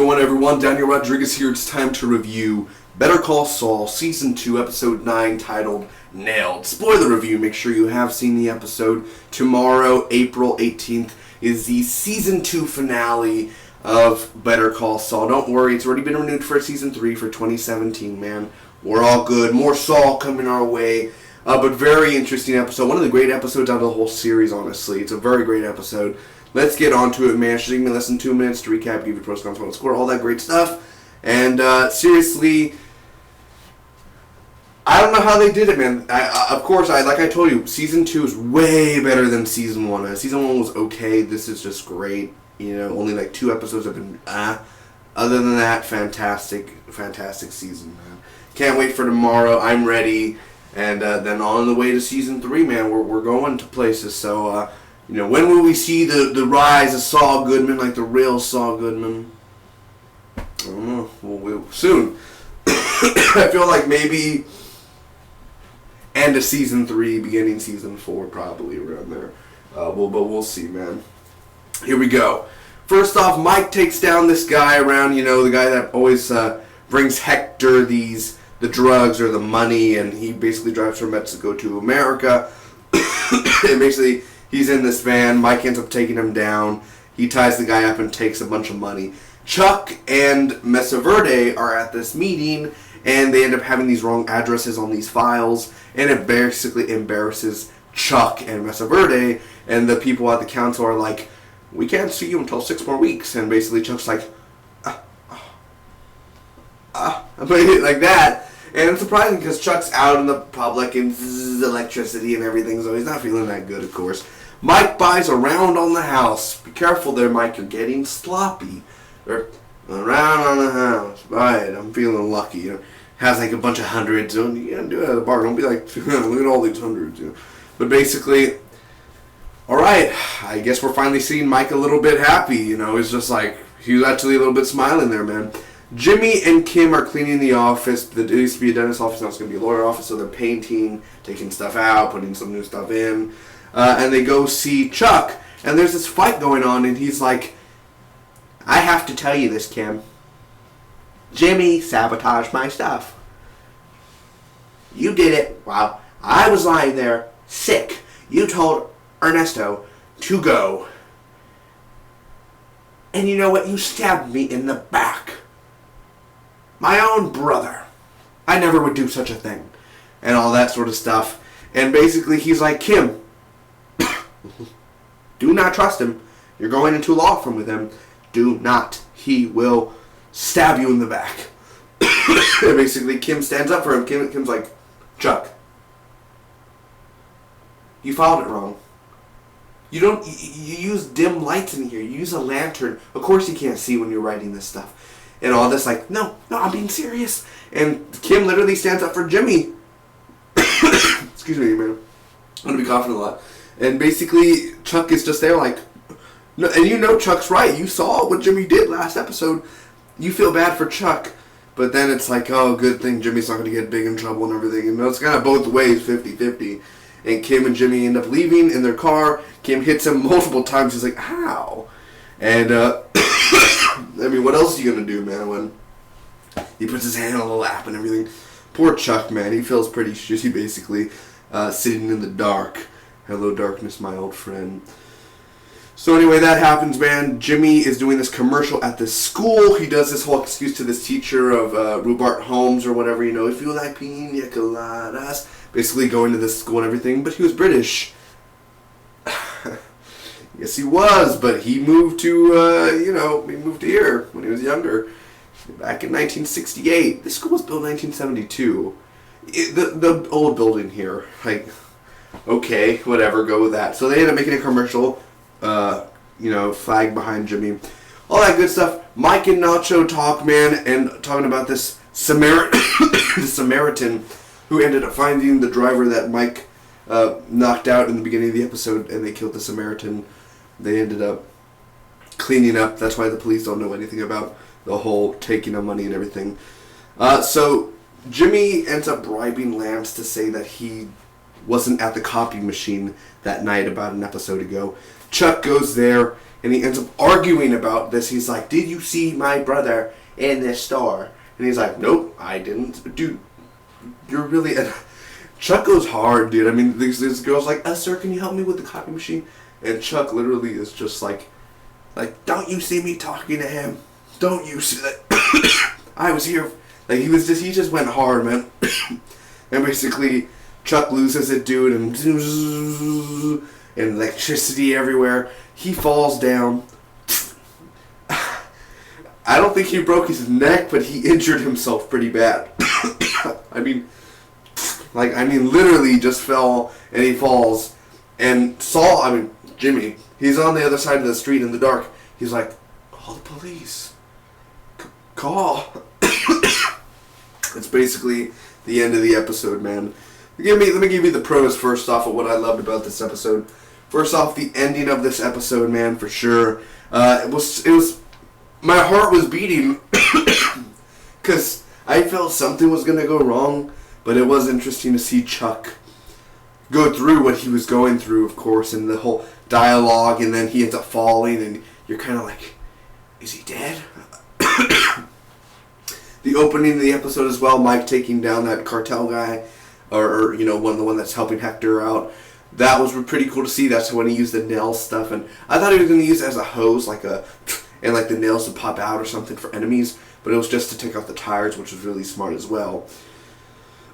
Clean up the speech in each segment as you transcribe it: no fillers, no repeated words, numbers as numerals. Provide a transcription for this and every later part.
going, everyone? Daniel Rodriguez here. It's time to review Better Call Saul, Season 2, Episode 9, titled Nailed. Spoiler review, make sure you have seen the episode. Tomorrow, April 18th, is the Season 2 finale of Better Call Saul. Don't worry, it's already been renewed for Season 3 for 2017, man. We're all good. More Saul coming our way. But very interesting episode. One of the great episodes out of the whole series, honestly. It's a very great episode. Let's get on to it, man. Should take me less than 2 minutes to recap, give you pros, cons, final score, all that great stuff. And seriously, I don't know how they did it, man. Of course, like I told you, Season 2 is way better than Season 1. Season 1 was okay. This is just great. You know, only like 2 episodes have been, Other than that, fantastic season, man. Can't wait for tomorrow. I'm ready. And then on the way to Season 3, man, we're going to places. So, you know, when will we see the rise of Saul Goodman, like the real Saul Goodman? I don't know. We'll soon. I feel like maybe end of Season 3, beginning Season 4, probably around there. But we'll see, man. Here we go. First off, Mike takes down this guy around, you know, the guy that always brings Hector the drugs or the money, and he basically drives from Mexico to America. And basically, he's in this van. Mike ends up taking him down. He ties the guy up and takes a bunch of money. Chuck and Mesa Verde are at this meeting, and they end up having these wrong addresses on these files, and it basically embarrasses Chuck and Mesa Verde, and the people at the council are like, we can't see you until 6 more weeks. And basically Chuck's like, like that. And it's surprising because Chuck's out in the public and electricity and everything, so he's not feeling that good, of course. Mike buys a round on the house. Be careful there, Mike, you're getting sloppy. Or around on the house. Buy it. I'm feeling lucky. You know, has like a bunch of hundreds. You gotta do it at the bar. Don't be like, look at all these hundreds. You know. But basically, alright, I guess we're finally seeing Mike a little bit happy. You know, he's just like, he was actually a little bit smiling there, man. Jimmy and Kim are cleaning the office. There used to be a dentist office, now it's going to be a lawyer office, so they're painting, taking stuff out, putting some new stuff in. And they go see Chuck, and there's this fight going on, and he's like, I have to tell you this, Kim. Jimmy sabotaged my stuff. You did it while I was lying there, sick. You told Ernesto to go. And you know what? You stabbed me in the back. My own brother. I never would do such a thing. And all that sort of stuff. And basically he's like, Kim, do not trust him. You're going into a law firm with him. Do not. He will stab you in the back. And basically Kim stands up for him. Kim's like, Chuck, you filed it wrong. You use dim lights in here. You use a lantern. Of course you can't see when you're writing this stuff. And all this, like, no, I'm being serious. And Kim literally stands up for Jimmy. Excuse me, man. I'm going to be coughing a lot. And basically, Chuck is just there like, no, and you know Chuck's right. You saw what Jimmy did last episode. You feel bad for Chuck. But then it's like, oh, good thing Jimmy's not going to get big in trouble and everything. You know, it's kind of both ways, 50-50. And Kim and Jimmy end up leaving in their car. Kim hits him multiple times. He's like, how? And, I mean, what else are you going to do, man, when he puts his hand on the lap and everything? Poor Chuck, man. He feels pretty shitty, basically, sitting in the dark. Hello, darkness, my old friend. So anyway, that happens, man. Jimmy is doing this commercial at this school. He does this whole excuse to this teacher of Rupert Holmes or whatever, you know, if you like pina coladas. Basically going to this school and everything, but he was British. Yes, he was, but he moved to, he moved here when he was younger. Back in 1968. This school was built in 1972. The old building here. Like, okay, whatever, go with that. So they ended up making a commercial, flag behind Jimmy. All that good stuff. Mike and Nacho talk, man, and talking about this the Samaritan who ended up finding the driver that Mike knocked out in the beginning of the episode, and they killed the Samaritan. They ended up cleaning up. That's why the police don't know anything about the whole taking of money and everything. So Jimmy ends up bribing Lance to say that he wasn't at the copy machine that night about an episode ago. Chuck goes there, and he ends up arguing about this. He's like, did you see my brother in this store? And he's like, nope, I didn't. Dude, you're really... Chuck goes hard, dude. I mean, this girl's like, sir, can you help me with the copy machine? And Chuck literally is just like, don't you see me talking to him? Don't you see that? I was here. Like, he just went hard, man. And basically, Chuck loses it, dude, and electricity everywhere. He falls down. I don't think he broke his neck, but he injured himself pretty bad. I mean, literally just fell, and he falls. And Saul, Jimmy, he's on the other side of the street in the dark. He's like, call the police. Call. It's basically the end of the episode, man. Let me give you the pros first off of what I loved about this episode. First off, the ending of this episode, man, for sure. It was my heart was beating because I felt something was gonna go wrong, but it was interesting to see Chuck go through what he was going through, of course, and the whole dialogue, and then he ends up falling, and you're kind of like, is he dead? The opening of the episode as well, Mike taking down that cartel guy, or the one that's helping Hector out. That was pretty cool to see. That's when he used the nail stuff, and I thought he was going to use it as a hose, and the nails would pop out or something for enemies, but it was just to take off the tires, which was really smart as well.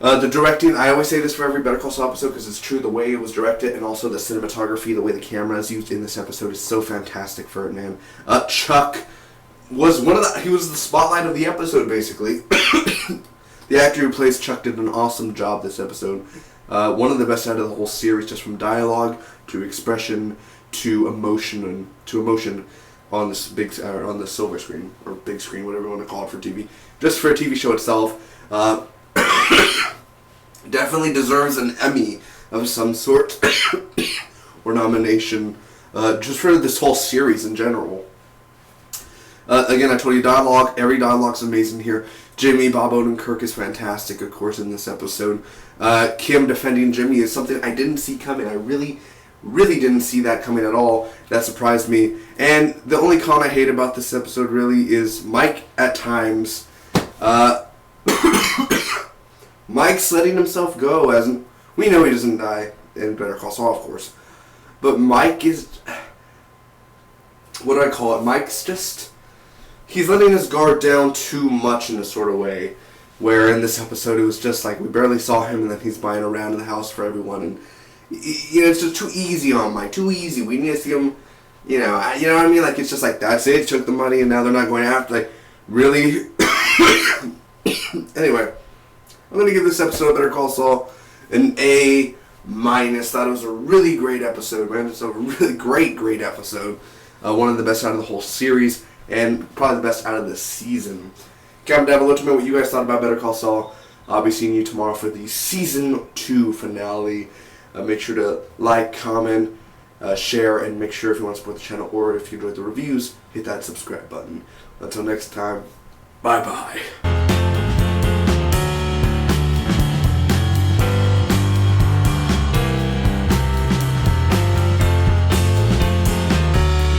The directing, I always say this for every Better Call Saul episode because it's true, the way it was directed and also the cinematography, the way the camera is used in this episode is so fantastic for it, man. Chuck was he was the spotlight of the episode, basically. The actor who plays Chuck did an awesome job this episode. One of the best out of the whole series, just from dialogue to expression to emotion on this on the silver screen or big screen, whatever you want to call it for TV. Just for a TV show itself, definitely deserves an Emmy of some sort or nomination, just for this whole series in general. Again, I told you every dialogue's amazing here. Jimmy, Bob Odenkirk is fantastic, of course, in this episode. Kim defending Jimmy is something I didn't see coming. I really, really didn't see that coming at all. That surprised me. And the only con I hate about this episode, really, is Mike at times. Mike's letting himself go, as we know he doesn't die in Better Call Saul, of course. But Mike is... what do I call it? Mike's just... he's letting his guard down too much in a sort of way, where in this episode it was just like we barely saw him and then he's buying around in the house for everyone, and it's just too easy on Mike, too easy. We need to see him, you know what I mean? Like, it's just like, that's it, took the money and now they're not going after, like, really? Anyway, I'm going to give this episode of Better Call Saul an A-. Thought it was a really great episode, man. It's a really great episode. One of the best out of the whole series, and probably the best out of the season. Comment down below to me what you guys thought about Better Call Saul. I'll be seeing you tomorrow for the Season 2 finale. Make sure to like, comment, share, and make sure if you want to support the channel or if you enjoyed the reviews, hit that subscribe button. Until next time, bye-bye.